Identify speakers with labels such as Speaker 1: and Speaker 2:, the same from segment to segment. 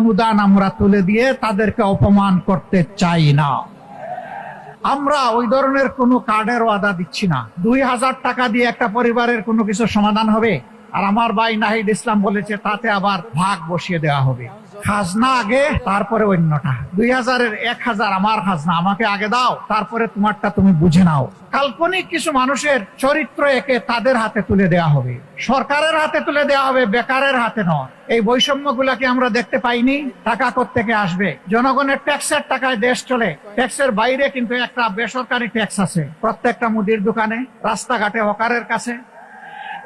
Speaker 1: অনুদান আমরা তুলে দিয়ে তাদেরকে অপমান করতে চাই না। আমরা ওই ধরনের কোনো কার্ডের ওয়াদা দিচ্ছি না। 2000 টাকা দিয়ে একটা পরিবারের কোনো কিছু সমাধান হবে? আর আমার ভাই নাহিদ ইসলাম বলেছে তাতে আবার ভাগ বসিয়ে দেওয়া হবে। খাজনা আগে, তারপরে অন্যটা। 2000-এর 1000 আমার খাজনা, আমাকে আগে দাও, তারপরে তোমারটা তুমি বুঝে নাও। কাল্পনিক কিছু মানুষের চরিত্র একে তাদের হাতে তুলে দেওয়া হবে, সরকারের হাতে তুলে দেওয়া হবে, বেকারের হাতে নয়। এই বৈষম্য গুলাকে আমরা দেখতে পাইনি। টাকা কোত্থেকে আসবে? জনগণের ট্যাক্সের টাকায় দেশ চলে। ট্যাক্সের বাইরে কিন্তু একটা বেসরকারি ট্যাক্স আছে, প্রত্যেকটা মুদির দোকানে, রাস্তাঘাটে, হকারের কাছে,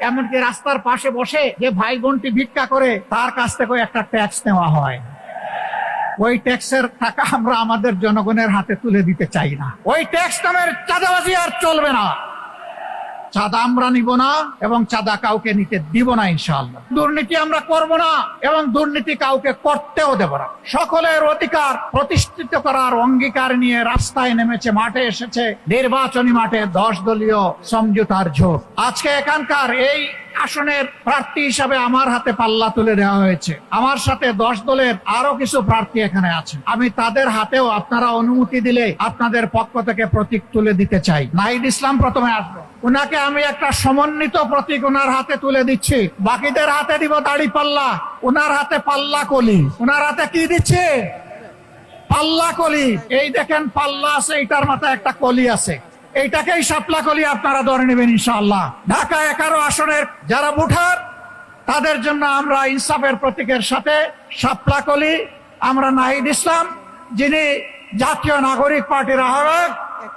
Speaker 1: এমনকি রাস্তার পাশে বসে যে ভাই বোনটি ভিক্ষা করে তার কাছ থেকে একটা ট্যাক্স নেওয়া হয়। ওই ট্যাক্সের টাকা আমরা আমাদের জনগণের হাতে তুলে দিতে চাই না। ওই ট্যাক্স নামের চাঁদাবাজি আর চলবে না। চাঁদা আমরা নিব না এবং চাঁদা কাউকে নিতে দিব না ইনশাআল্লাহ। দুর্নীতি আমরা করব না এবং দুর্নীতি কাউকে করতেও দেব না। সকলের অধিকার প্রতিষ্ঠিত করার অঙ্গীকার নিয়ে রাস্তায় নেমেছে, মাঠে এসেছে নির্বাচনী মাঠে 10 দলীয় সমঝোতার ঝোঁক। আজকে এখানকার এই আসনের প্রার্থী হিসাবে আমার হাতে পাল্লা তুলে দেওয়া হয়েছে। আমার সাথে 10 দলের আরো কিছু প্রার্থী এখানে আছে। আমি তাদের হাতেও আপনারা অনুমতি দিলে আপনাদের পক্ষ থেকে প্রতীক তুলে দিতে চাই। নাহিদ ইসলাম প্রথমে আসবে, উনাকে আমি একটা সমন্বিত প্রতীক ওনার হাতে তুলে দিচ্ছি। বাকিদের হাতে দিব দাড়ি পাল্লা, ওনার হাতে পাল্লা কলি। ওনার হাতে কি দিচ্ছে? পাল্লা কলি। এই দেখেন পাল্লা আছে, এটার মাথায় একটা কলি আছে, এইটাকেই শাপলা কলি আপনারা ধরে নেবেন ইনশাআল্লাহ। ঢাকা 11 আসনের যারা ভোটার তাদের জন্য আমরা ইনসাফের প্রতীকের সাথে শাপলা কলি, আমরা নাহিদ ইসলাম যিনি জাতীয় নাগরিক পার্টির আহ্বায়ক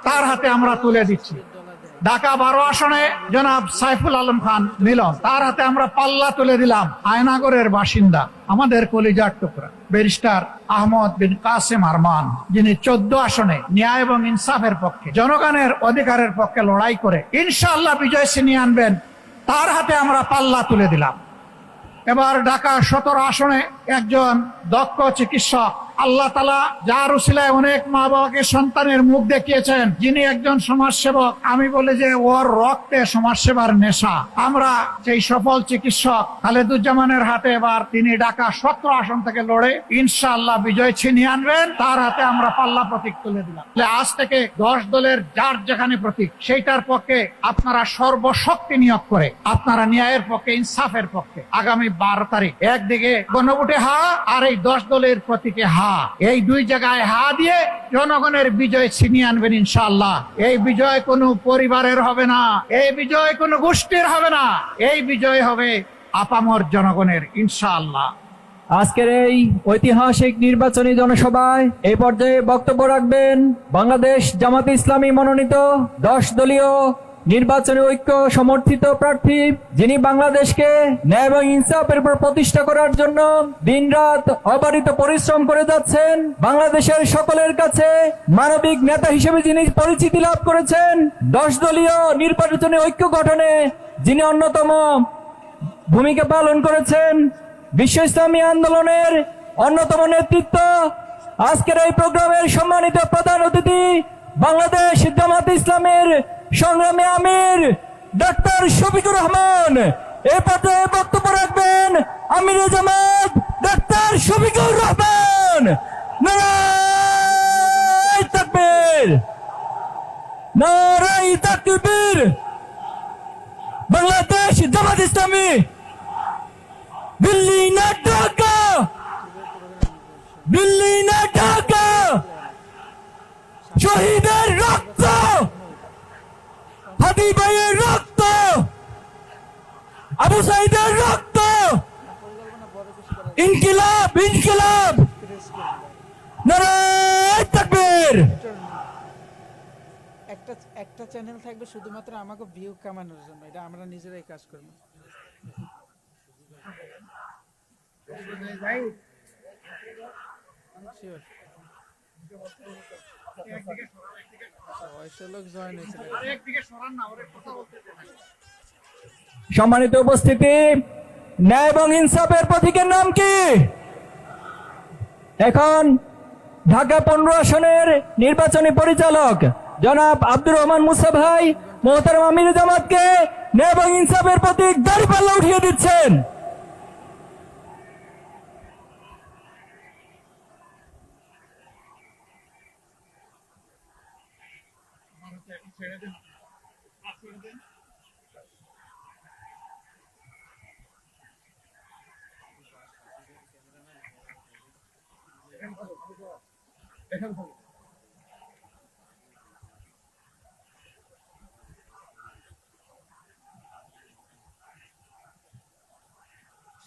Speaker 1: তার হাতে আমরা তুলে দিচ্ছি। ঢাকা 12 আসনে জনাব সাইফুল আলম খান মিলন, তার হাতে আমরা পাল্লা তুলে দিলাম। আয়নাগরের বাসিন্দা, আমাদের কলিজার টুকরা ব্যারিস্টার আহমদ বিন কাসেম আরমান, যিনি 14 আসনে ন্যায় এবং ইনসাফের পক্ষে, জনগণের অধিকারের পক্ষে লড়াই করে ইনশাআল্লাহ বিজয় ছিনিয়ে আনবেন, তার হাতে আমরা পাল্লা তুলে দিলাম। এবার ঢাকা 17 আসনে একজন দক্ষ চিকিৎসক, আল্লাহ তাআলা যার উসিলায় অনেক মা বাবাকে সন্তানের মুখ দেখিয়েছেন, যিনি একজন সমাজসেবক। আমি বলি যে ওর রক্তে সমাজসেবার নেশা। আমরা সেই সফল চিকিৎসক খালেদুজ্জামানের হাতে এবার তিনি ঢাকা 17 আসন থেকে লড়ে ইনশাআল্লাহ বিজয় ছিনিয়ে আনবেন, তার হাতে আমরা পাল্লা প্রতীক তুলে দিলাম। আজ থেকে 10 দলের যার যেখানে প্রতীক সেইটার পক্ষে আপনারা সর্বশক্তি নিয়োগ করে আপনারা ন্যায়ের পক্ষে, ইনসাফের পক্ষে আগামী 12 তারিখ একদিকে গণভোটে হা আর এই 10 দলের প্রতীকে হা, এই দুই জায়গায় হা দিয়ে জনগণের বিজয় ছিনিয়ে আনবেন ইনশাআল্লাহ। এই বিজয় কোনো পরিবারের হবে না, এই বিজয় কোনো গোষ্ঠীর হবে না, এই বিজয় হবে আপামর জনগণের ইনশাআল্লাহ।
Speaker 2: আজকের এই ঐতিহাসিক নির্বাচনী জনসভায় এই পর্যায়ে বক্তব্য রাখবেন বাংলাদেশ জামাতে ইসলামী মনোনীত 10 দলীয় নির্বাচনী ঐক্য সমর্থিত প্রার্থী, যিনি বাংলাদেশকে ন্যায় এবং ইনসাফের উপর প্রতিষ্ঠা করার জন্য দিনরাত অবারিত পরিশ্রম করে যাচ্ছেন। বাংলাদেশের সকলের কাছে মানবিক নেতা হিসেবে যিনি পরিচিতি লাভ করেছেন, 10 দলীয় নির্বাচনী ঐক্য গঠনে যিনি অন্যতম ভূমিকা পালন করেছেন, বিশ্ব ইসলামী আন্দোলনের অন্যতম নেতৃত্ব। আজকের এই প্রোগ্রামের সম্মানিত প্রধান অতিথি বাংলাদেশ জামাতে ইসলামের সংগ্রামী আমির ডক্টর শফিকুর রহমান। এই পর্যায়ে বক্তব্য রাখবেন আমিরে জামাত ডক্টর শফিকুর রহমান। নারায়ে তাকবীর, নারায়ে তাকবীর। বাংলাদেশ জামাত ইসলামী দিল্লি না ঢাকা, দিল্লি না ঢাকা। শহীদের রক্ত, হাদি ভাইয়ের রক্ত, আবু সাইদের রক্ত, ইনকিলাব, ইনকিলাব। নারায়ে তাকবীর।
Speaker 3: একটা চ্যানেল থাকবে শুধুমাত্র আমাকে ভিউ কামানোর জন্য, এটা আমরা নিজেরাই কাজ করব।
Speaker 2: সম্মানিত উপস্থিতি, ন্যায় এবং ইনসাফের প্রতীকের নাম কি? এখন ঢাকা 15 আসনের নির্বাচনী পরিচালক জনাব আব্দুর রহমান মুসা ভাই মোহতারাম আমির জামাতকে ন্যায় এবং ইনসাফের প্রতীক দাঁড়িপাল্লা উঠিয়ে দিচ্ছেন।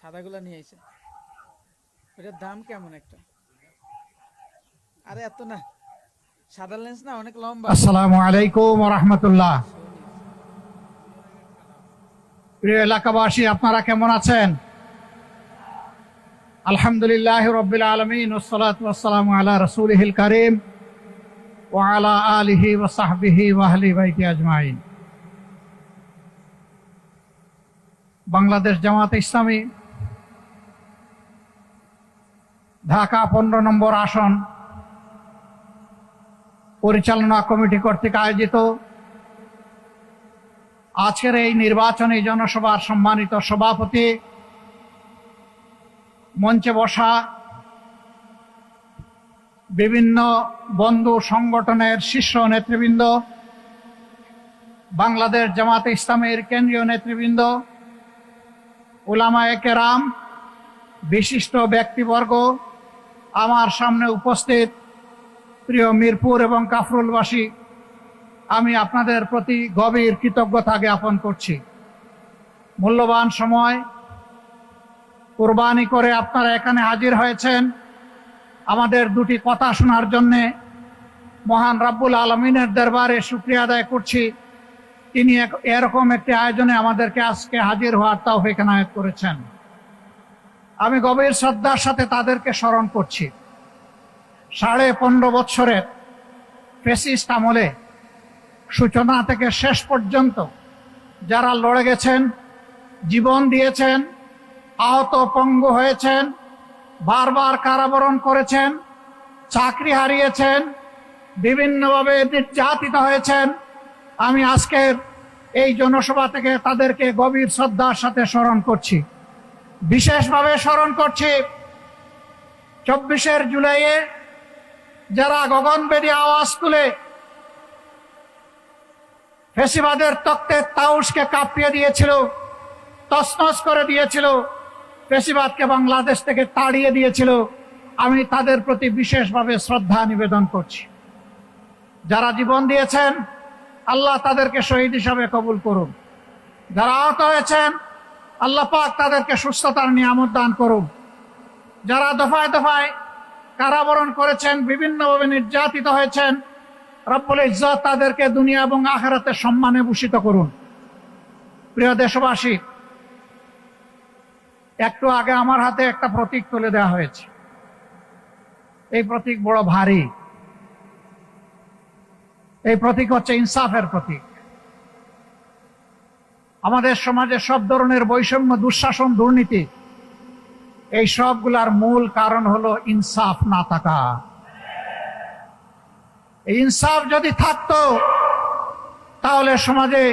Speaker 3: সাদাগুলা নিয়ে আইছে, ওটার দাম কেমন একটা? আরে এত না, সাদা লেন্স না, অনেক লম্বা।
Speaker 1: আসসালামু আলাইকুম ওয়া রাহমাতুল্লাহ। প্রিয় এলাকাবাসী, আপনারা কেমন আছেন? আলহামদুলিল্লাহ রাব্বিল আলামিন, ওয়াসসালাতু ওয়াসসালামু আলা রাসূলিহিল কারীম ওয়া আলা আলিহি ওয়া সাহবিহি ওয়া আহলি বাইতি আজমাইন। বাংলাদেশ জামাতে ইসলামী ঢাকা 15 নম্বর আসন পরিচালনা কমিটি কর্তৃক আয়োজিত আজকের এই নির্বাচনী জনসভার সম্মানিত সভাপতি, মঞ্চে বসা বিভিন্ন বন্ধু সংগঠনের শীর্ষ নেতৃবৃন্দ, বাংলাদেশ জামাতে ইসলামীর কেন্দ্রীয় নেতৃবৃন্দ, উলামায়ে কেরাম, বিশিষ্ট ব্যক্তিবর্গ, আমার সামনে উপস্থিত প্রিয় মিরপুর এবং কাফরুলবাসী, আমি আপনাদের প্রতি গভীর কৃতজ্ঞতা জ্ঞাপন করছি। মূল্যবান সময় কুরবানি করে আপনারা এখানে হাজির হয়েছেন আমাদের দুটি কথা শোনার জন্যে। মহান রাব্বুল আলামিনের দরবারে শুকরিয়া আদায় করছি, তিনি এরকম একটি আয়োজনে আমাদেরকে আজকে হাজির হওয়ার তৌফিক এনায়েত করেছেন। আমি গভীর শ্রদ্ধার সাথে তাদেরকে স্মরণ করছি। 15.5 বছরের ফ্যাসিস্ট আমলে সূচনা থেকে শেষ পর্যন্ত যারা লড়ে গেছেন, জীবন দিয়েছেন, আহত পঙ্গু হয়েছেন, বারবার কারাবরণ করেছেন, চাকরি হারিয়েছেন, বিভিন্নভাবে নির্যাতিত হয়েছেন, আমি আজকের এই জনসভা থেকে তাদেরকে গভীর শ্রদ্ধার সাথে স্মরণ করছি। বিশেষভাবে স্মরণ করছি 24 জুলাইয়ে যারা গগনভেদী আওয়াজ তুলে ফ্যাসিবাদের তক্তে তাউসকে কাঁপিয়ে দিয়েছিল, তছনছ করে দিয়েছিল, ফ্যাসিবাদকে বাংলাদেশ থেকে তাড়িয়ে দিয়েছিল। আমি তাদের প্রতি বিশেষভাবে শ্রদ্ধা নিবেদন করছি। যারা জীবন দিয়েছেন, আল্লাহ তাদেরকে শহীদ হিসাবে কবুল করুন। যারা আহত হয়েছেন, আল্লাহ পাক তাদেরকে সুস্থতার নিয়ামত দান করুন। যারা দফায় দফায় কারাবরণ করেছেন, বিভিন্নভাবে নির্যাতিত হয়েছেন, রব্বুল ইজ্জত তাদেরকে দুনিয়া এবং আখিরাতে সম্মানে ভূষিত করুন। প্রিয় দেশবাসী, একটু আগে আমার হাতে একটা প্রতীক তুলে দেওয়া হয়েছে। এই প্রতীক বড় ভারী। এই প্রতীক হচ্ছে ইনসাফের প্রতীক। আমাদের সমাজে সব ধরনের বৈষম্য, দুঃশাসন, দুর্নীতি, এই সবগুলার মূল কারণ হলো ইনসাফ না থাকা। এই ইনসাফ যদি থাকতো তাহলে সমাজে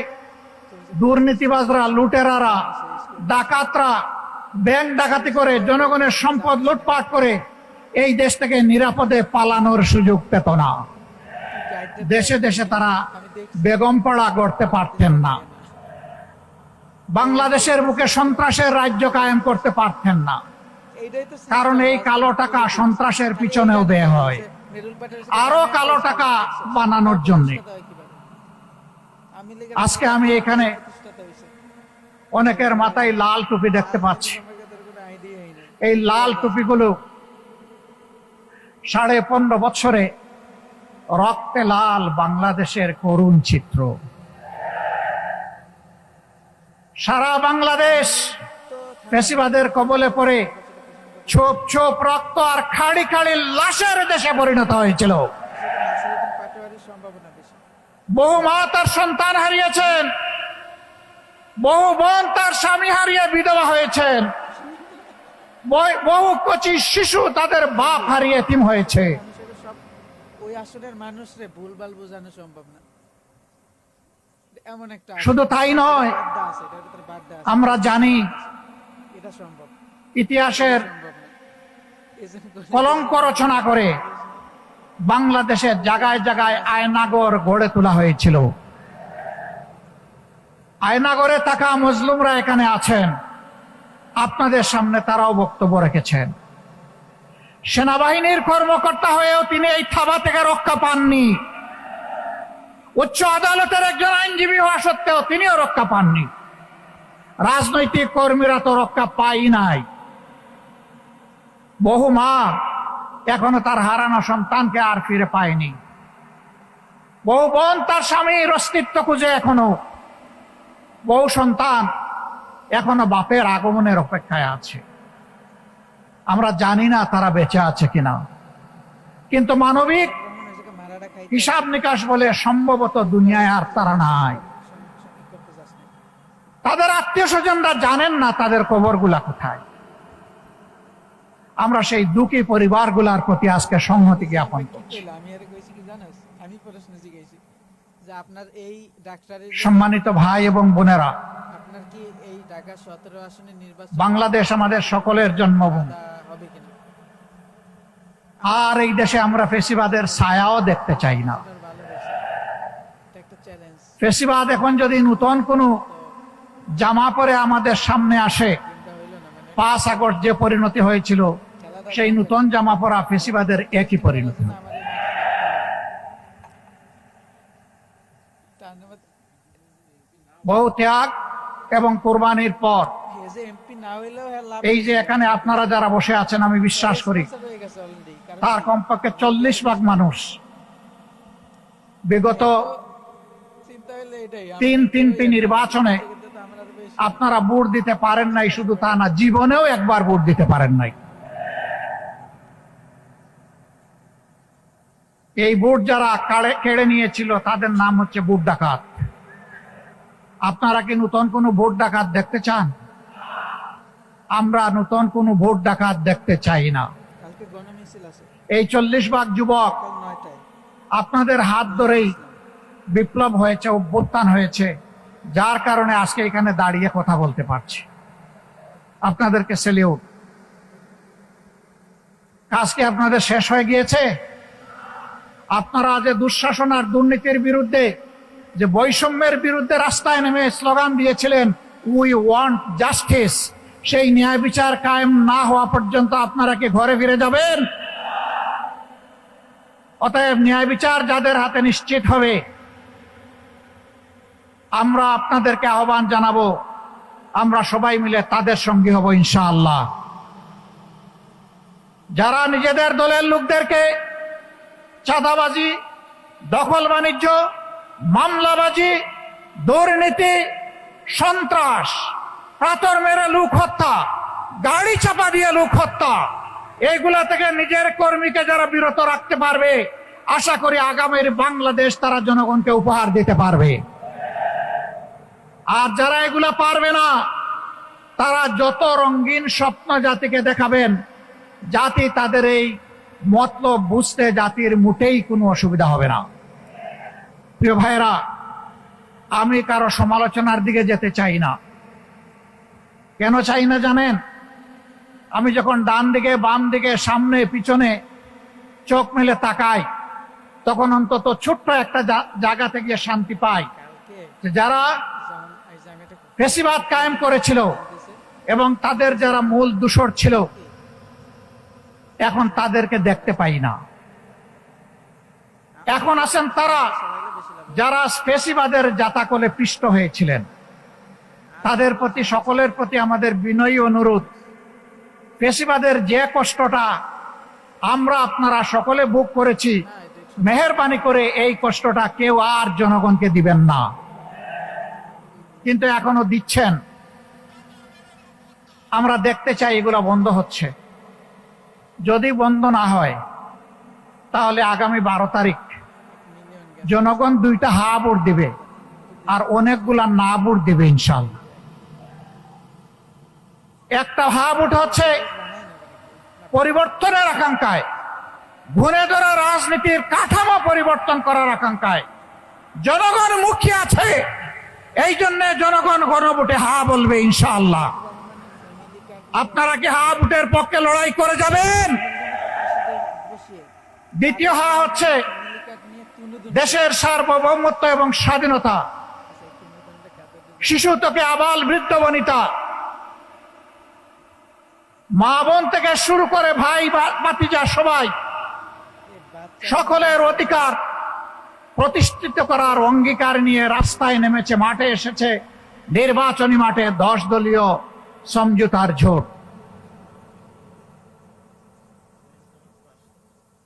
Speaker 1: দুর্নীতিবাজরা, লুটেরারা, ডাকাতরা ব্যাংক ডাকাতি করে জনগণের সম্পদ লুটপাট করে এই দেশ থেকে নিরাপদে পালানোর সুযোগ পেত না। দেশে দেশে তারা বেগমপাড়া গড়তে পারতেন না, বাংলাদেশের বুকে সন্ত্রাসের রাজ্য কায়েম করতে পারতেন না। কারণ এই কালো টাকা সন্ত্রাসের পিছনেও ব্যয় হয়, আরো কালো টাকা বানানোর জন্য। আজকে আমি এখানে অনেকের মাথায় লাল টুপি দেখতে পাচ্ছি। এই লাল টুপিগুলো 15.5 বছরে রক্তে লাল বাংলাদেশের করুণ চিত্র। সারা বাংলাদেশ ফ্যাসিবাদের কবলে পড়ে ছোপ ছোপ রক্ত আর খাড়ি খাড়ি লাশের দেশে পরিণত হয়েছিল। বহু মা তার সন্তান হারিয়েছেন, বহু বোন তার স্বামী হারিয়ে বিধবা হয়েছেন, বহু কচি শিশু তাদের বাপ হারিয়ে এতিম হয়েছে।
Speaker 3: ওই আসনের মানুষরে ভুলভাল বোঝানো সম্ভব না। এমন একটা
Speaker 1: শুধু তাই নয়, আমরা জানি
Speaker 3: এটা সম্ভব,
Speaker 1: ইতিহাসের কলঙ্ক রচনা করে বাংলাদেশের জায়গায় জায়গায় আয়নাগর গড়ে তোলা হয়েছিল। আয়নাগরে থাকা মুসলিমরা এখানে আছেন, আপনাদের সামনে তারাও বক্তব্য রেখেছেন। সেনাবাহিনীর কর্মকর্তা হয়েও তিনি এই থাবা থেকে রক্ষা পাননি। উচ্চ আদালতের একজন আইনজীবী হওয়া সত্ত্বেও তিনিও রক্ষা পাননি। রাজনৈতিক কর্মীরা তো রক্ষা পাই নাই। বহু মা এখনো তার হারানো সন্তানকে আর ফিরে পায়নি। বহু বোন তার স্বামীর অস্তিত্ব খুঁজে এখনো, বহু সন্তান এখনো বাপের আগমনের অপেক্ষায় আছে। আমরা জানি না তারা বেঁচে আছে কিনা, কিন্তু মানবিক
Speaker 3: মারাটা খাই
Speaker 1: হিসাব নিকাশ বলে সম্ভবত দুনিয়ায় আর তারা নাই।
Speaker 3: করতে চাস না।
Speaker 1: তাদের আত্মীয় স্বজনরা জানেন না তাদের কবরগুলা কোথায়। আমরা সেই দুঃখী পরিবারগুলার প্রতি আজকে সংহতি জ্ঞাপন করছি।
Speaker 3: আমি আরে কইছি কি জানাস, আমি প্রশ্ন জিজ্ঞাসি যে আপনার এই ডাক্তারের
Speaker 1: সম্মানিত ভাই এবং বোনেরা,
Speaker 3: আপনার কি এই ঢাকা 17 আসনের নির্বাচন
Speaker 1: বাংলাদেশ আমাদের সকলের জন্মভূমি।
Speaker 3: হবে কিনা?
Speaker 1: আর এই দেশে আমরা ফেসিবাদের ছায়াও দেখতে চাই না।
Speaker 3: আপনার ভালো হয়েছে, এটা একটা চ্যালেঞ্জ।
Speaker 1: ফেসিবাদ এখন যদি নতুন কোনো জামা পরে আমাদের সামনে আসে,
Speaker 3: চিন্তা হইলো না, মানে
Speaker 1: 5 আগস্ট যে পরিণতি হয়েছিল, সেই নতুন জামা পরা ফেসিবাদের একই পরিণতি।
Speaker 3: আমার এই ধন্যবাদ।
Speaker 1: বহু ত্যাগ এবং কোরবানির পর
Speaker 3: হে যে এমপি না হইলেও হ্যাঁ লাভ
Speaker 1: এই যে এখানে আপনারা যারা বসে আছেন, আমি বিশ্বাস করি
Speaker 3: হয়ে গেছে অলরেডি। কারণ
Speaker 1: তার কমপক্ষে 40 ভাগ মানুষ বিগত
Speaker 3: চিন্তা হইলে এটাই
Speaker 1: 3টি নির্বাচনে
Speaker 3: কিন্তু তো আমরা আরো বেশি
Speaker 1: আপনারা ভোট দিতে পারেন নাই। শুধু তা না, জীবনেও একবার ভোট দিতে পারেন নাই। এই ভোট যারা কেড়ে নিয়েছিল তাদের নাম হচ্ছে ভোট ডাকাত। আপনারা কি নতুন কোনো ভোট ডাকাত দেখতে চান? আমরা নতুন কোনো ভোট ডাকাত দেখতে চাই না।
Speaker 3: কালকে গণমিছিল আছে
Speaker 1: এই 40 ভাগ যুবক
Speaker 3: কাল 9টায়।
Speaker 1: আপনাদের হাত ধরেই বিপ্লব হয়েছে, অভ্যুত্থান হয়েছে, যার কারণে আজকে এখানে দাঁড়িয়ে কথা বলতে পারছি। আপনাদেরকে সেলিউট। কাজ কি আপনাদের শেষ হয়ে গিয়েছে? আপনারা যে দুঃশাসন আর দুর্নীতির বিরুদ্ধে, যে বৈষম্যের বিরুদ্ধে রাস্তায় নেমে স্লোগান দিয়েছিলেন, উই ওয়ান্ট জাস্টিস, সেই ন্যায় বিচার কায়েম না হওয়া পর্যন্ত আপনারা কি ঘরে ফিরে যাবেন? অতএব ন্যায় বিচার যাদের হাতে নিশ্চিত হবে, আমরা আপনাদেরকে আহ্বান জানাবো, আমরা সবাই মিলে তাদের সঙ্গী হব ইনশাআল্লাহ। যারা নিজেদের দলের লোকদেরকে চাঁদাবাজি, দখল বাণিজ্য, মামলাবাজি, দুর্নীতি, সন্ত্রাস, পাথর মেরে লোক হত্যা, গাড়ি চাপা দিয়ে লোক হত্যা, এইগুলা থেকে নিজের কর্মীকে যারা বিরত রাখতে পারবে, আশা করি আগামীর বাংলাদেশ তারা জনগণকে উপহার দিতে পারবে। আর যারা এগুলা পারবে না, তারা যত রঙিন স্বপ্ন জাতিকে দেখাবেন, জাতি তাদের এই মতলব বুঝতে জাতির মোটেই কোনো অসুবিধা হবে না। প্রিয় ভাইরা, আমি কারো সমালোচনার দিকে যেতে চাই না। কেন চাই না জানেন? আমি যখন ডান দিকে, বাম দিকে, সামনে, পিছনে চোখ মেলে তাকাই, তখন অন্তত ছোট্ট একটা জায়গা থেকে শান্তি পাই
Speaker 3: কালকে
Speaker 1: যে যারা
Speaker 3: যেমন এই যে আমি এটা
Speaker 1: ফেসিবাদ কায়েম করেছিল এবং তাদের যারা মূল দূষর ছিল, এখন তাদেরকে দেখতে পাই না। এখন আছেন তারা যারা ফেসিবাদের জাতাকলে পিষ্ট হয়েছিলেন। তাদের প্রতি, সকলের প্রতি আমাদের বিনয়ী অনুরোধ, ফেসিবাদের যে কষ্টটা আমরা আপনারা সকলে ভোগ করেছি, মেহেরবানি করে এই কষ্টটা কেউ আর জনগণকে দিবেন না। কিন্তু এখনো দিচ্ছেন। আমরা দেখতে চাই এগুলো বন্ধ হচ্ছে। যদি বন্ধ না হয়, তাহলে আগামী 12 তারিখ জনগণ 2টা হা ভোট দিবে আর অনেকগুলা না ভোট দিবে ইনশাল্লাহ। একটা হা ভোট হচ্ছে পরিবর্তনের আকাঙ্ক্ষায়, ঘুরে ধরা রাজনীতির কাঠামো পরিবর্তন করার আকাঙ্ক্ষায় জনগণ মুখিয়ে আছে। এই জন্য জনগণ গণভোটে হা বলবে ইনশাআল্লাহ। আপনারা কি হা ভোটের পক্ষে লড়াই করে যাবেন? দ্বিতীয় হা হচ্ছে দেশের সার্বভৌমত্ব এবং স্বাধীনতা। শিশু থেকে আবাল বৃদ্ধ বনিতা, মা বোন থেকে শুরু করে ভাই ভাতিজা সবাই সকলের অধিকার প্রতিষ্ঠিত করার অঙ্গীকার নিয়ে রাস্তায় নেমেছে, মাঠে এসেছে নির্বাচনী মাঠে 10 দলীয় সমঝোতার জোট।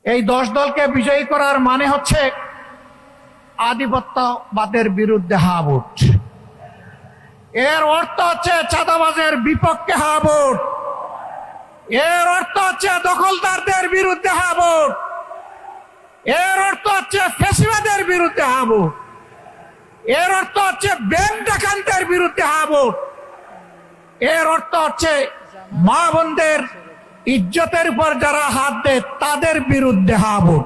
Speaker 1: এই 10 দলকে বিজয়ী করার মানে হচ্ছে আধিপত্যবাদের বিরুদ্ধে হা ভোট। এর অর্থ হচ্ছে চাঁদাবাজের বিপক্ষে হা ভোট। এর অর্থ হচ্ছে দখলদারদের বিরুদ্ধে হা ভোট। এর অর্থ হচ্ছে ফ্যাসিবাদের বিরুদ্ধে হা ভোট। এর অর্থ হচ্ছে ব্যাংক ডাকাতদের বিরুদ্ধে হা ভোট। এর অর্থ হচ্ছে মা বোনদের ইজ্জতের উপর যারা হাত দেয় তাদের বিরুদ্ধে হা ভোট।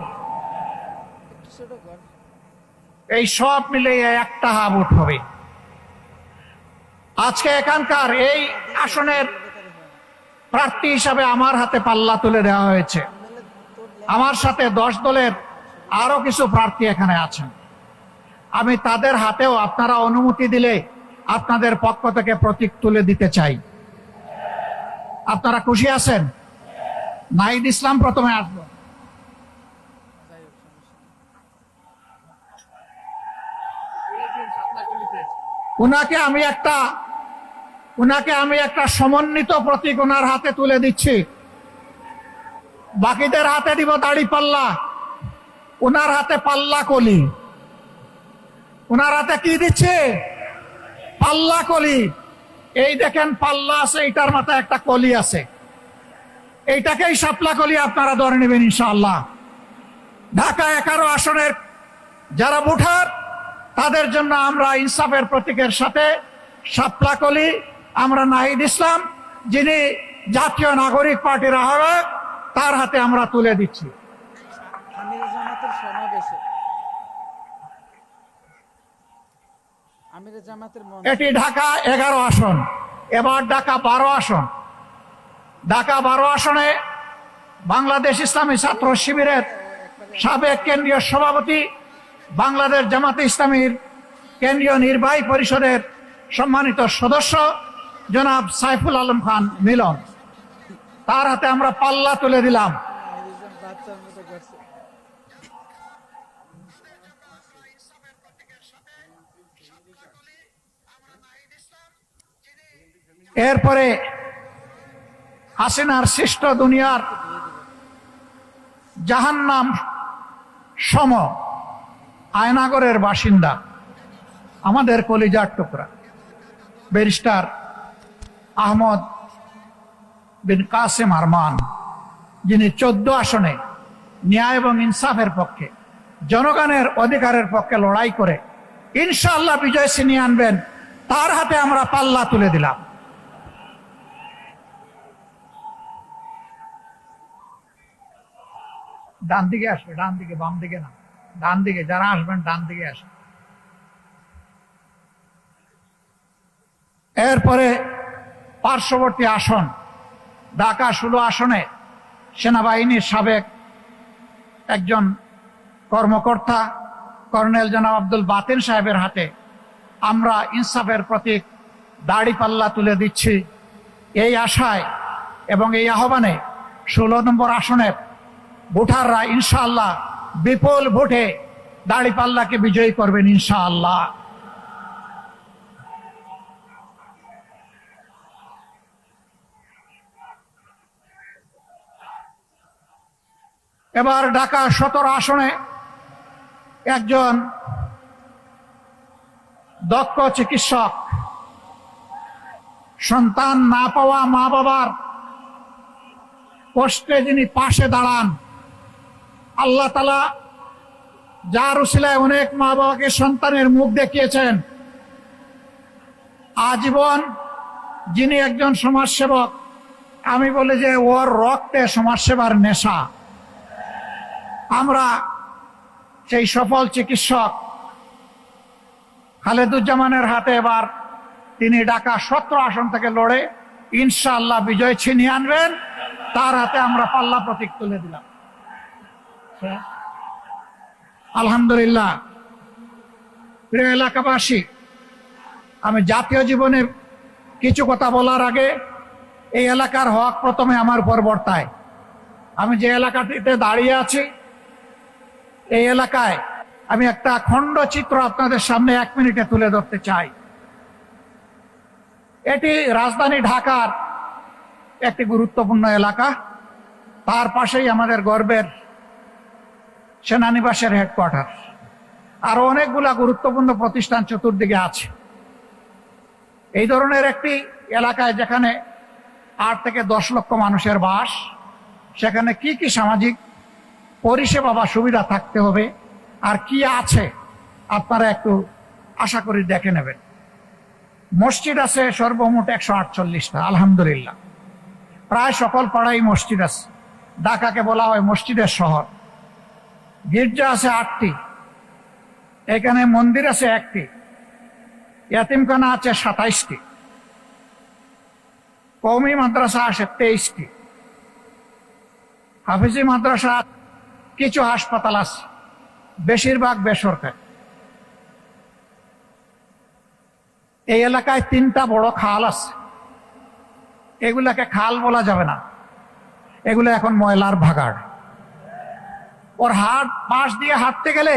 Speaker 1: এই সব মিলে একটা হা ভোট হবে। আজকে এখানকার এই আসনের প্রার্থী হিসাবে আমার হাতে পাল্লা তুলে দেওয়া হয়েছে। আমার সাথে 10 দলের আরো কিছু প্রার্থী এখানে আছেন। আমি তাদের হাতেও আপনারা অনুমতি দিলে আপনাদের পক্ষ থেকে প্রতীক তুলে দিতে চাই। আপনারা খুশি আছেন? নাহিদ ইসলাম প্রথমে আসবো। উনাকে আমি একটা সমন্বিত প্রতীক ওনার হাতে তুলে দিচ্ছি। বাকিদের হাতে দিব দাড়ি পাল্লা, ওনার হাতে পাল্লা কলি। ওনার হাতে কি দিচ্ছে? পাল্লা কলি। এই দেখেন পাল্লা আছে, এইটার মাথায় একটা কলি আছে। এইটাকেই শাপলা কলি আপনারা ধরে নেবেন ইনশাআল্লাহ। ঢাকা 11 আসনের যারা ভোটার তাদের জন্য আমরা ইনসাফের প্রতীকের সাথে শাপলা কলি, আমরা নাহিদ ইসলাম যিনি জাতীয় নাগরিক পার্টির আহ্বায়ক তার হাতে আমরা তুলে দিচ্ছি।
Speaker 3: আমির জামাতের সমাবেশে আমির জামাতের
Speaker 1: এটি ঢাকা 11 আসন, এবার ঢাকা 12 আসন। ঢাকা 12 আসনে বাংলাদেশ ইসলামী ছাত্র শিবিরের সাবেক কেন্দ্রীয় সভাপতি, বাংলাদেশ জামাতে ইসলামীর কেন্দ্রীয় নির্বাহী পরিষদের সম্মানিত সদস্য জনাব সাইফুল আলম খান মিলন, তার হাতে আমরা পাল্লা তুলে দিলাম।
Speaker 3: বাচ্চার মতো করছে।
Speaker 1: এরপরে হাসিনার সৃষ্ট দুনিয়ার জাহান্নাম সম আয়নাগরের বাসিন্দা আমাদের কলিজার টুকরা ব্যারিস্টার আহমদ বিন কাসেম আরমান, যিনি 14 আসনে ন্যায় এবং ইনসাফের পক্ষে, জনগণের অধিকারের পক্ষে লড়াই করে ইনশাআল্লাহ বিজয় ছিনিয়ে আনবেন, তার হাতে আমরা পাল্লা তুলে দিলাম। ডান দিকে আসবে, ডান দিকে, বাম দিকে না, ডান দিকে। যারা আসবেন ডান দিকে আসবেন। এরপরে পার্শ্ববর্তী আসন ঢাকা 16 আসনে সেনাবাহিনীর সাবেক একজন কর্মকর্তা কর্নেল জনাব আব্দুল বাতেন সাহেবের হাতে আমরা ইনসাফের প্রতীক দাড়ি পাল্লা তুলে দিচ্ছি। এই আশায় এবং এই আহ্বানে 16 নম্বর আসনের ভোটাররা ইনশাআল্লাহ বিপুল ভোটে দাড়ি পাল্লাকে বিজয়ী করবেন ইনশাআল্লাহ। এবার ঢাকা 17 আসনে একজন দক্ষ চিকিৎসক, সন্তান না পাওয়া মা বাবার কষ্টে যিনি পাশে দাঁড়ান, আল্লাহ তাআলা যার উসিলায় অনেক মা বাবাকে সন্তানের মুখ দেখিয়েছেন, আজীবন যিনি একজন সমাজসেবক, আমি বলি যে ওর রক্তে সমাজসেবার নেশা। আমরা সেই সফল চিকিৎসক খালেদুজ্জামানের হাতে এবার তিনি ঢাকা 17 আসন থেকে লড়ে ইনশাআল্লাহ বিজয় ছিনিয়ে আনবেন, তার হাতে আমরা পাল্লা প্রতীক তুলে দিলাম। আলহামদুলিল্লাহ, প্রিয় এলাকাবাসী, আমি জাতীয় জীবনে কিছু কথা বলার আগে এই এলাকার হক প্রথমে আমার উপর বর্তায়। আমি যে এলাকাটিতে দাঁড়িয়ে আছি, এই এলাকায় আমি একটা খণ্ড চিত্র আপনাদের সামনে 1 মিনিটে তুলে ধরতে চাই। এটি রাজধানী ঢাকার একটি গুরুত্বপূর্ণ এলাকা। তার পাশেই আমাদের গর্বের সেনানিবাসের হেডকোয়ার্টার। আরো অনেকগুলা গুরুত্বপূর্ণ প্রতিষ্ঠান চতুর্দিকে আছে। এই ধরনের একটি এলাকায় যেখানে 8 থেকে 10 লক্ষ মানুষের বাস, সেখানে কি কি সামাজিক পরিষেবা বা সুবিধা থাকতে হবে আর কি আছে আপনারা একটু আশা করি দেখে নেবেন। মসজিদ আছে সর্বমোট 148টা, আলহামদুলিল্লাহ। প্রায় সকল পাড়ায় মসজিদ আছে। ঢাকাকে বলা হয় মসজিদের শহর। গির্জা আছে 8টি, এখানে মন্দির আছে 1টি, ইয়াতিমখানা আছে 27টি, কওমি মাদ্রাসা আছে 23টি, হাফিজি মাদ্রাসা, কিছু হাসপাতাল আছে, বেশিরভাগ বেসরকারি। এই এলাকায় 3টা বড় খাল আছে। এগুলাকে খাল বলা যাবে না, এগুলো এখন ময়লার ভাগাড়। ওর পাশ দিয়ে হাঁটতে গেলে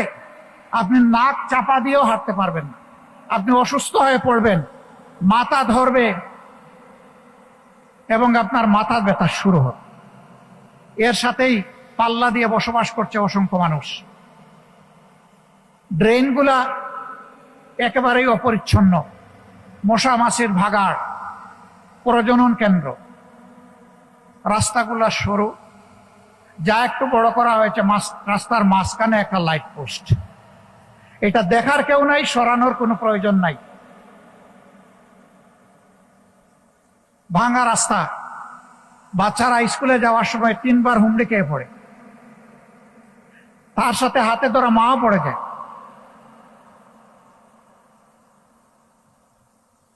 Speaker 1: আপনি নাক চাপা দিয়েও হাঁটতে পারবেন না, আপনি অসুস্থ হয়ে পড়বেন, মাথা ধরবে এবং আপনার মাথা ব্যথা শুরু হবে। এর সাথেই পাল্লা দিয়ে বসবাস করছে অসংখ্য মানুষ। ড্রেনগুলা একেবারেই অপরিচ্ছন্ন, মশা মাছির ভাগাড়, প্রজনন কেন্দ্র। রাস্তাগুলা সরু, যা একটু বড় করা হয়েছে রাস্তার মাঝখানে একটা লাইট পোস্ট। এটা দেখার কেউ নাই, সরানোর কোনো প্রয়োজন নাই। ভাঙা রাস্তা, বাচ্চারা স্কুলে যাওয়ার সময় 3 বার হুমড়ি খেয়ে পড়ে, তার সাথে হাতে ধরা মাও পড়ে যায়।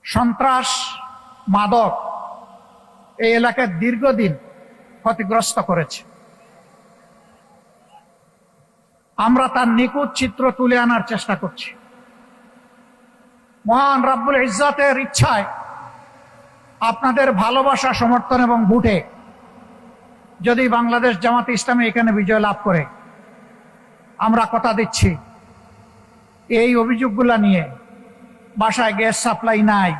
Speaker 1: সন্ত্রাস, মাদক এই এলাকায় দীর্ঘদিন ক্ষতিগ্রস্ত করেছে। আমরা তার নিখুঁত চিত্র তুলে আনার চেষ্টা করছি। মহান রব্বুল ইজ্জতের ইচ্ছায় আপনাদের ভালোবাসা, সমর্থন এবং ভোটে যদি বাংলাদেশ জামাতে ইসলামী এখানে বিজয় লাভ করে, আমরা কথা দিচ্ছি এই অভিযোগগুলা নিয়ে বাসায় গ্যাস সাপ্লাই নাই,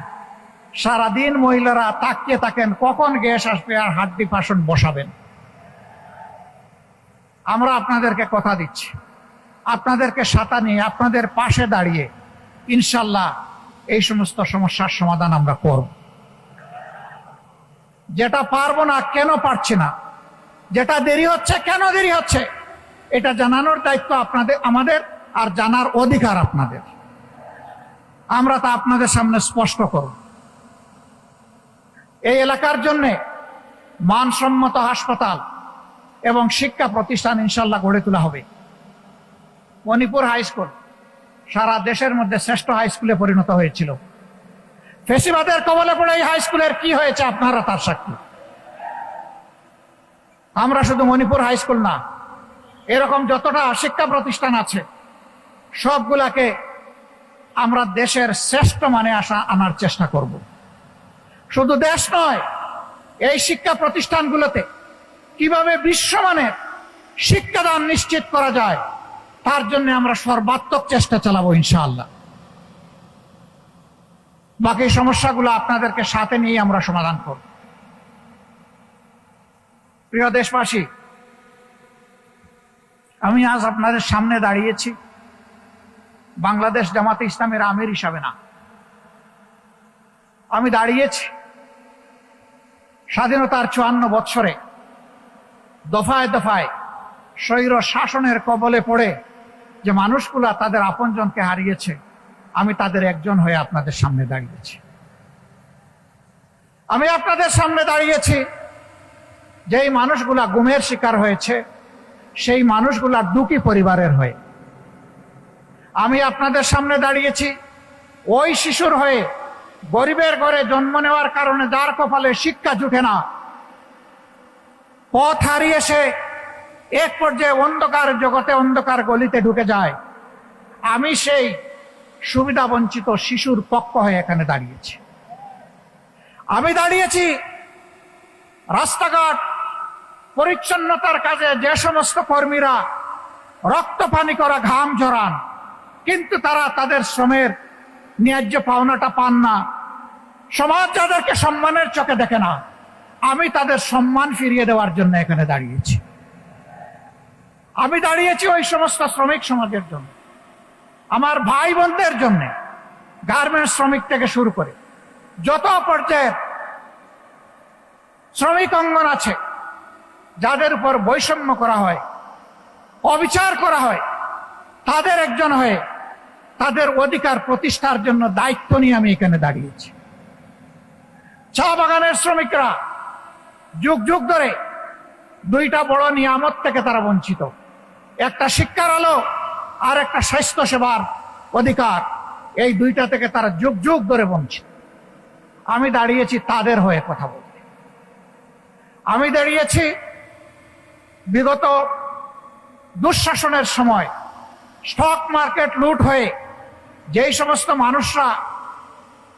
Speaker 1: সারাদিন মহিলারা তাকিয়ে থাকেন কখন গ্যাস আসবে আর হাড্ডি পাশন বসাবেন। আমরা আপনাদেরকে কথা দিচ্ছি, আপনাদেরকে সাথে নিয়ে আপনাদের পাশে দাঁড়িয়ে ইনশাল্লাহ এই সমস্ত সমস্যার সমাধান আমরা করব। যেটা পারবো না, কেন পারছি না, যেটা দেরি হচ্ছে, কেন দেরি হচ্ছে, এটা জানানোর দায়িত্ব আপনাদের, আমাদের, আর জানার অধিকার আপনাদের। আমরা তা আপনাদের সামনে স্পষ্ট করব। এই এলাকার জন্য মানসম্মত হাসপাতাল এবং শিক্ষা প্রতিষ্ঠান ইনশাল্লাহ গড়ে তোলা হবে। মণিপুর হাই স্কুল সারা দেশের মধ্যে শ্রেষ্ঠ হাই স্কুলে পরিণত হয়েছিল। ফেসিবাদের কবলে পড়ে এই হাই স্কুলের কি হয়েছে আপনারা তার সাক্ষী। আমরা শুধু মণিপুর হাই স্কুল না, এরকম যতটা শিক্ষা প্রতিষ্ঠান আছে সবগুলাকে আমরা দেশের শ্রেষ্ঠ মানে আনার চেষ্টা করব। শুধু দেশ নয়, এই শিক্ষা প্রতিষ্ঠানগুলোতে কিভাবে বিশ্বমানের শিক্ষাদান নিশ্চিত করা যায় তার জন্য আমরা সর্বাত্মক চেষ্টা চালাবো ইনশাআল্লাহ। বাকি সমস্যাগুলো আপনাদেরকে সাথে নিয়ে আমরা সমাধান করব। প্রিয় দেশবাসী, আমি আজ আপনাদের সামনে দাঁড়িয়েছি বাংলাদেশ জামাতে ইসলামের আমির হিসাবে না, আমি দাঁড়িয়েছি স্বাধীনতার 54 বৎসরে দফায় দফায় স্বৈর শাসনের কবলে পড়ে যে মানুষগুলা তাদের আপনজনকে হারিয়েছে, আমি তাদের একজন হয়ে আপনাদের সামনে দাঁড়িয়েছি। আমি আপনাদের সামনে দাঁড়িয়েছি যেই মানুষগুলা গুমের শিকার হয়েছে, সেই মানুষগুলা দুঃখী পরিবারের হয়ে। আমি আপনাদের সামনে দাঁড়িয়েছি ওই শিশুর হয়ে, গরিবের ঘরে জন্ম নেওয়ার কারণে যার কপালে শিক্ষা জুটে না, পথ হারিয়ে সে এক পর্যায়ে অন্ধকার জগতে, অন্ধকার গলিতে ঢুকে যায়। আমি সেই সুবিধা বঞ্চিত শিশুর পক্ষ হয়ে এখানে দাঁড়িয়েছি। আমি দাঁড়িয়েছি রাস্তাঘাট পরিচ্ছন্নতার কাজে যে সমস্ত কর্মীরা রক্ত পানি করা, ঘাম ঝরান, কিন্তু তারা তাদের শ্রমের ন্যায্য পাওনাটা পান না। সমাজ যাদেরকে সম্মানের চোখে দেখে না, আমি তাদের সম্মান ফিরিয়ে দেওয়ার জন্য এখানে দাঁড়িয়েছি। আমি দাঁড়িয়েছি ওই সমস্ত শ্রমিক সমাজের জন্য, আমার ভাই বোনদের জন্য, গার্মেন্টস শ্রমিক থেকে শুরু করে যত পর্যায়ের শ্রমিক অঙ্গন আছে, যাদের উপর বৈষম্য করা হয়, অবিচার করা হয়, তাদের একজন হয়ে তাদের অধিকার প্রতিষ্ঠার জন্য দায়িত্ব নিয়ে আমি এখানে দাঁড়িয়েছি। চা বাগানের শ্রমিকরা যুগ যুগ ধরে দুইটা বড় নিয়ামত থেকে তারা বঞ্চিত, একটা শিক্ষার আলো আর একটা স্বাস্থ্য সেবার অধিকার। এই দুইটা থেকে তারা যুগ যুগ ধরে বঞ্চিত। আমি দাঁড়িয়েছি তাদের হয়ে কথা বলতে। আমি দাঁড়িয়েছি বিগত দুঃশাসনের সময় স্টক মার্কেট লুট হয়ে যেই সমস্ত মানুষরা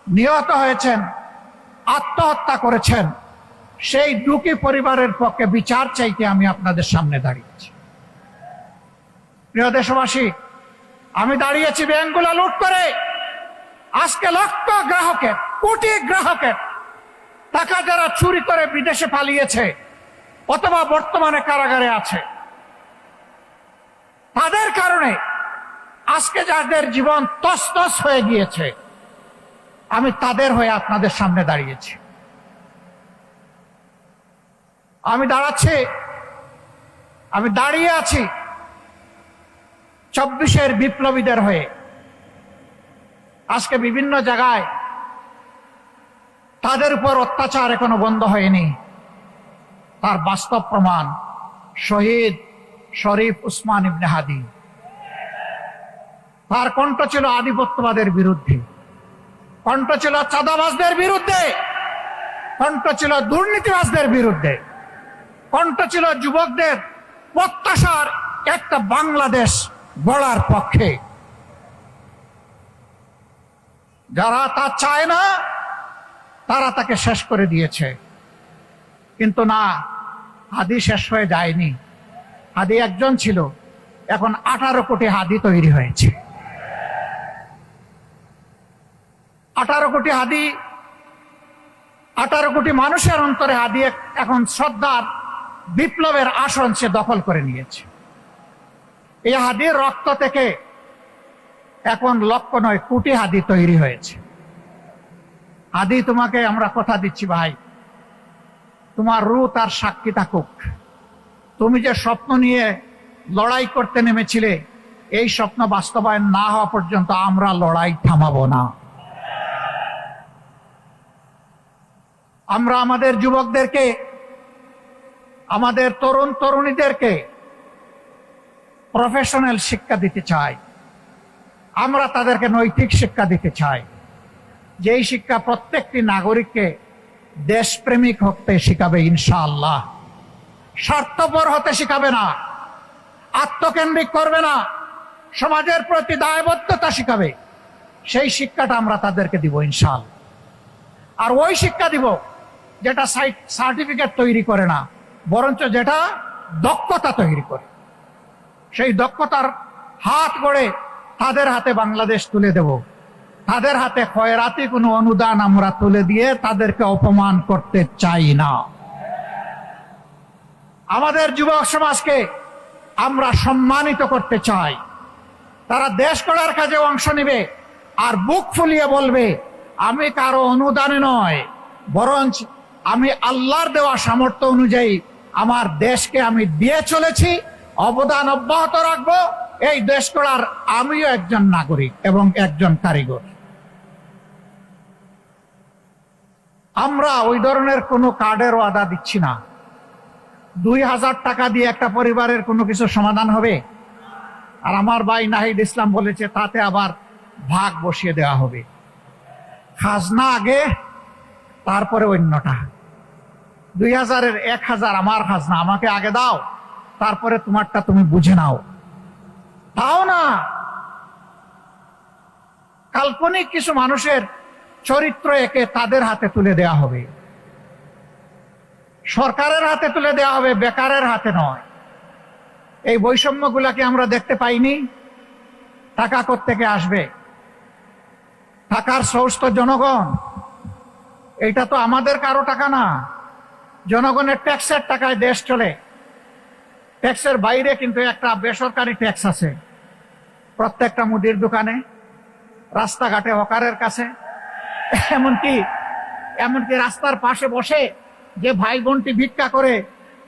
Speaker 1: নিহত হয়েছেন, আত্মহত্যা করেছেন, সেই দুঃখী পরিবারের পক্ষে বিচার চাইতে আমি আপনাদের সামনে দাঁড়িয়েছি। প্রিয় দেশবাসী, আমি দাঁড়িয়েছি ব্যাংকগুলো লুট করে আজকে লক্ষ গ্রাহকের, কোটি গ্রাহকের টাকা যারা চুরি করে বিদেশে পালিয়েছে অথবা বর্তমানে কারাগারে আছে, তাদের কারণে আজকে যাদের জীবন তছনছ হয়ে গিয়েছে, আমি তাদের হয়ে আপনাদের সামনে দাঁড়িয়েছি। আমি দাঁড়িয়ে আছি 24-এর বিপ্লবীদের হয়ে। আজকে বিভিন্ন জায়গায় তাদের উপর অত্যাচার এখনো বন্ধ হয়নি, তার বাস্তব প্রমাণ শহীদ শরীফ উসমান ইবনে হাদি। তার কণ্ঠ ছিল আধিপত্যবাদের বিরুদ্ধে, কণ্ঠ ছিল চাঁদাবাজদের বিরুদ্ধে, কণ্ঠ ছিল দুর্নীতিবাজদের বিরুদ্ধে, কণ্ঠ ছিল যুবকদের প্রত্যাশার একটা বাংলাদেশ গড়ার পক্ষে। যারা তা চায় না তারা তাকে শেষ করে দিয়েছে, কিন্তু না, হাদি শেষ হয়ে যায়নি। হাদি একজন ছিল, এখন 18 কোটি হাদি তৈরি হয়েছে। 18 কোটি হাদি, 18 কোটি মানুষের অন্তরে হাদি এখন শ্রদ্ধার বিপ্লবের আসন সে দখল করে নিয়েছে। এই হাদির রক্ত থেকে এখন লক্ষ নয় কোটি হাদি তৈরি হয়েছে। হাদি, তোমাকে আমরা কথা দিচ্ছি ভাই, তোমার রূহ তার সাক্ষী থাকুক। তুমি যে স্বপ্ন নিয়ে লড়াই করতে নেমেছিলে, এই স্বপ্ন বাস্তবায়ন না হওয়া পর্যন্ত আমরা লড়াই থামাবো না। আমরা আমাদের যুবকদেরকে, আমাদের তরুণ তরুণীদেরকে প্রফেশনাল শিক্ষা দিতে চাই। আমরা তাদেরকে নৈতিক শিক্ষা দিতে চাই, যেই শিক্ষা প্রত্যেকটি নাগরিককে দেশপ্রেমিক হতে শিখাবে ইনশাআল্লাহ। স্বার্থপর হতে শিখাবে না, আত্মকেন্দ্রিক করবে না, সমাজের প্রতি দায়বদ্ধতা শিখাবে। সেই শিক্ষাটা আমরা তাদেরকে দিব ইনশাআল্লাহ। আর ওই শিক্ষা দিব যেটা সার্টিফিকেট তৈরি করে না, বরঞ্চ যেটা দক্ষতা তৈরি করে। সেই দক্ষতার হাত গড়ে তাদের হাতে বাংলাদেশ তুলে দেব। তাদের হাতে খয়রাতি কোনো অনুদান আমরা তুলে দিয়ে তাদেরকে অপমান করতে চাই না। আমাদের যুবক সমাজকে আমরা সম্মানিত করতে চাই। তারা দেশ গড়ার কাজে অংশ নেবে আর বুক ফুলিয়ে বলবে, আমি কারো অনুদানে নয়, বরঞ্চ আমি আল্লাহর দেওয়া সামর্থ্য অনুযায়ী আমার দেশকে আমি দিয়ে চলেছি, অবদান অব্যাহত রাখবো। এই দেশ গড়ার আমিও একজন নাগরিক এবং একজন কারিগর। আমরা ওই ধরনের কোনো কার্ডের ওয়াদা দিচ্ছি না। 2000 টাকা দিয়ে একটা পরিবারের কোনো কিছু সমাধান হবে? আর আমার ভাই নাহিদ ইসলাম বলেছে তাতে আবার ভাগ বসিয়ে দেওয়া হবে। খাজনা আগে, তারপরে অন্যটা। 2000-এর 1000 আমার খাজনা, আমাকে আগে দাও, তারপরে তোমারটা তুমি বুঝে নাও। তাও না, কাল্পনিক কিছু মানুষের চরিত্র একে তাদের হাতে তুলে দেয়া হবে, সরকারের হাতে তুলে দেয়া হবে, বেকারের হাতে নয়। এই বৈষম্যগুলাকে আমরা দেখতে পাইনি। টাকা কোত্থেকে আসবে? টাকার সোর্স তো জনগণ। এটা তো আমাদের কারো টাকা না, জনগণের ট্যাক্সের টাকায় দেশ চলে। ট্যাক্সের বাইরে কিন্তু একটা বেসরকারি ট্যাক্স আছে, প্রত্যেকটা মুদির দোকানে, রাস্তাঘাটে, হকারের কাছে, এমনকি রাস্তার পাশে বসে যে ভাই বোনটি ভিক্ষা করে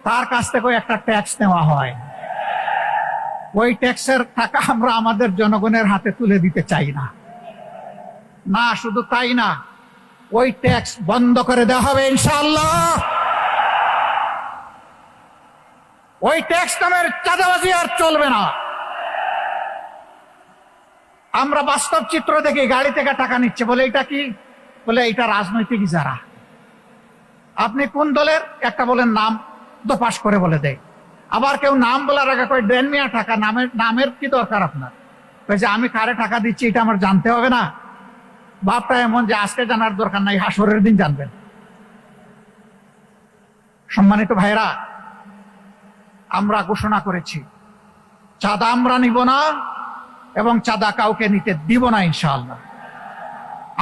Speaker 1: তার কাছ থেকেও একটা ট্যাক্স নেওয়া হয়। ওই ট্যাক্সের টাকা আমরা আমাদের জনগণের হাতে তুলে দিতে চাই না। না, শুধু তাই না, ওই ট্যাক্স বন্ধ করে দেওয়া হবে ইনশাআল্লাহ। ওই ট্যাক্স নামের চাঁদাবাজি আর চলবে না। আমরা বাস্তব চিত্র দেখি, গাড়ি থেকে টাকা নিচ্ছে, বলে এটা কি? বলে এটা রাজনৈতিক ইজারা। আপনি কোন দলের? একটা বলেন নাম, দোপাস করে বলে দেয়। আবার কেউ নাম বলার আগে কয় দেন মিয়া টাকা। নামের কি দরকার আপনার? যে আমি কারে টাকা দিচ্ছি এটা আমার জানতে হবে না? ভাবটা এমন যে আজকে জানার দরকার নাই, হাসরের দিন জানবেন। সম্মানিত ভাইরা, আমরা ঘোষণা করেছি চাঁদা আমরা নিব না এবং চাঁদা কাউকে নিতে দিব না ইনশাআল্লাহ।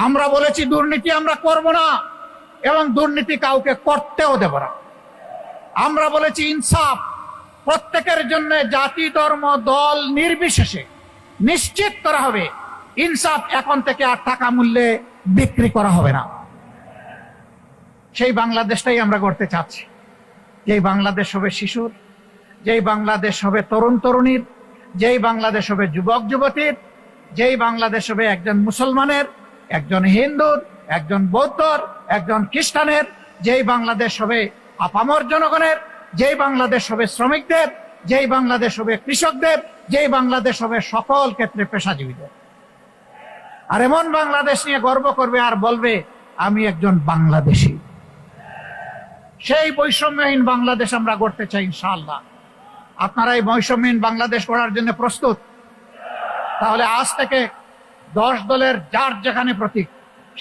Speaker 1: আমরা বলেছি দুর্নীতি আমরা করব না এবং দুর্নীতি কাউকে করতেও দেব না। আমরা বলেছি ইনসাফ প্রত্যেকের জন্য, জাতি, ধর্ম, দল নির্বিশেষে নিশ্চিত করা হবে। ইনসাফ এখন থেকে আর টাকা মূল্যে বিক্রি করা হবে না। সেই বাংলাদেশটাই আমরা করতে চাচ্ছি, যেই বাংলাদেশ হবে শিশুর, যেই বাংলাদেশ হবে তরুণ তরুণীর, যেই বাংলাদেশ হবে যুবক যুবতীর, যেই বাংলাদেশ হবে একজন মুসলমানের, একজন হিন্দুর, একজন বৌদ্ধর, একজন খ্রিস্টানের, যেই বাংলাদেশ হবে আপামর জনগণের, যেই বাংলাদেশ হবে শ্রমিকদের, যেই বাংলাদেশ হবে কৃষকদের, যেই বাংলাদেশ হবে সকল ক্ষেত্রে পেশাজীবীদের। আর এমন বাংলাদেশ নিয়ে গর্ব করবে আর বলবে আমি একজন বাংলাদেশী। সেই বৈষম্যহীন বাংলাদেশ আমরা গড়তে চাই ইনশাআল্লাহ। আপনারা এই বৈষম্যহীন বাংলাদেশ গড়ার জন্য প্রস্তুত? তাহলে আজ থেকে 10 দলের যার যেখানে প্রতীক,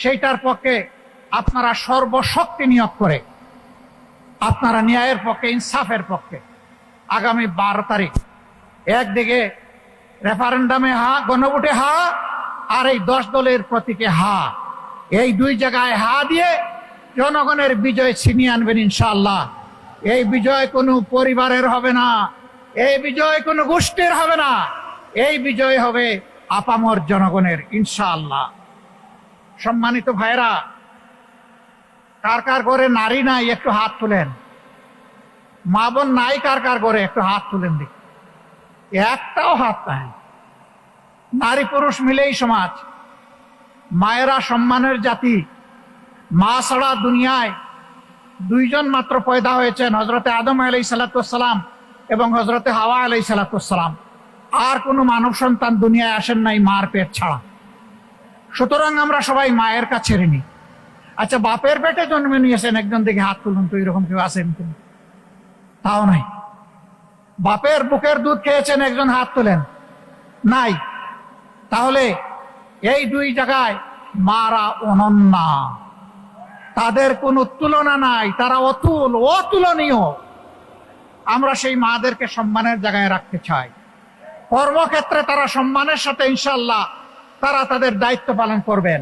Speaker 1: সেইটার পক্ষে আপনারা সর্বশক্তি নিয়োগ করে আপনারা ন্যায়ের পক্ষে, ইনসাফের পক্ষে আগামী 12 তারিখ একদিকে রেফারেন্ডামে হা, গণভোটে হা, আর এই 10 দলের প্রতীকে হা, এই দুই জায়গায় হা দিয়ে জনগণের বিজয় ছিনিয়ে আনবেন ইনশাআল্লাহ। এই বিজয় কোনো পরিবারের হবে না, এই বিজয় কোনো গোষ্ঠীর হবে না, এই বিজয় হবে আপামর জনগণের ইনশাআল্লাহ। সম্মানিত ভাইরা, কার কার ঘরে নারী নাই একটু হাত তুলেন। মা বোন নাই কার কার ঘরে একটু হাত তুলেন দেখি। একটাও হাত নাই। নারী পুরুষ মিলেই সমাজ। মায়েরা সম্মানের জাতি। মা ছাড়া দুনিয়ায় 2 জন মাত্র পয়দা হয়েছেন, হজরতে আদম আলাইহিস সালাম এবং হজরতে হাওয়া আলাইহিস সালাম। আর কোনো মানব সন্তান দুনিয়ায় আসেন নাই মার পেট ছাড়া। সুতরাং আমরা সবাই মায়ের কাছে ঋণী। আচ্ছা, বাপের পেটে জন্মে নিয়েছেন একজন, দেখে হাত তুলুন তো, এরকম কেউ আছেন? তাও নাই। বাপের বুকের দুধ খেয়েছেন একজন, হাত তোলেন? নাই। তাহলে এই 2 জায়গায় মারা অনন্যা, তাদের কোনো তুলনা নাই, তারা অতুলনীয়। আমরা সেই মাদেরকে সম্মানের জায়গায় রাখতে চাই। কর্মক্ষেত্রে তারা সম্মানের সাথে ইনশাআল্লাহ তারা তাদের দায়িত্ব পালন করবেন।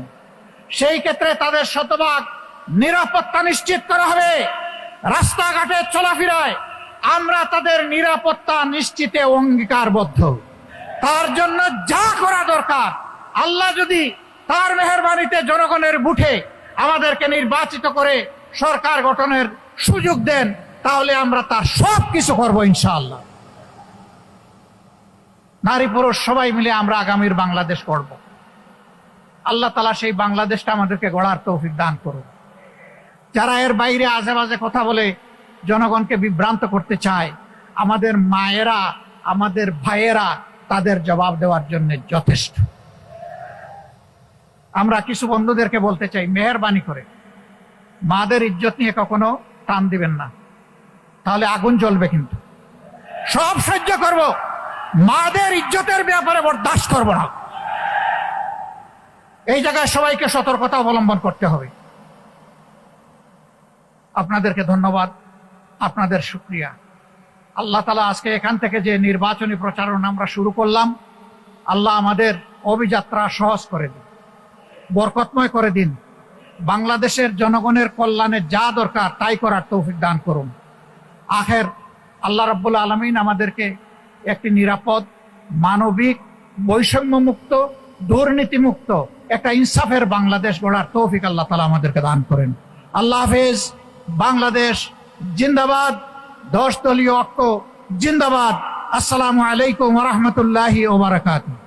Speaker 1: সেই ক্ষেত্রে তাদের শতভাগ নিরাপত্তা নিশ্চিত করা হবে। রাস্তাঘাটে চলাফেরায় আমরা তাদের নিরাপত্তা নিশ্চিতে অঙ্গীকারবদ্ধ। তার জন্য যা করা দরকার, আল্লাহ যদি তার মেহেরবানিতে জনগণের বুঠে আমাদেরকে নির্বাচিত করে সরকার গঠনের সুযোগ দেন, তাহলে আমরা তার সব কিছু করবো ইনশাআল্লাহ। নারী পুরুষ সবাই মিলে আমরা আগামীর বাংলাদেশ গড়ব। আল্লাহ তাআলা সেই বাংলাদেশটা আমাদেরকে গড়ার তৌফিক দান করুন। যারা এর বাইরে আজে বাজে কথা বলে জনগণকে বিভ্রান্ত করতে চায়, আমাদের মায়েরা, আমাদের ভাইয়েরা তাদের জবাব দেওয়ার জন্য যথেষ্ট। আমরা কিছু বন্ধুদেরকে বলতে চাই, মেহেরবানি করে মাদের ইজ্জত নিয়ে কখনো টান দিবেন না, তাহলে আগুন জ্বলবে। কিন্তু সব সহ্য করব, মাদের ইজ্জতের ব্যাপারে বরদাস্ত করব না। এই জায়গায় সবাইকে সতর্কতা অবলম্বন করতে হবে। আপনাদেরকে ধন্যবাদ, আপনাদের শুকরিয়া। আল্লাহ তাআলা আজকে এখান থেকে যে নির্বাচনী প্রচারণা আমরা শুরু করলাম, আল্লাহ আমাদের অভিযাত্রা সহজ করে দিন, বরকতময় করে দিন। বাংলাদেশের জনগণের কল্যাণে যা দরকার তাই করার তৌফিক দান করুন। আখের আল্লাহ রাব্বুল আলামিন আমাদেরকে একটি নিরাপদ, মানবিক, বৈষম্যমুক্ত, দুর্নীতিমুক্ত একটা ইনসাফের বাংলাদেশ গড়ার তৌফিক আল্লাহ তাআলা আমাদেরকে দান করেন। আল্লাহ হাফেজ। বাংলাদেশ জিন্দাবাদ। 10 দলীয় ঐক্য জিন্দাবাদ। আসসালামু আলাইকুম ওয়া রাহমাতুল্লাহি ওয়া বারাকাতুহু।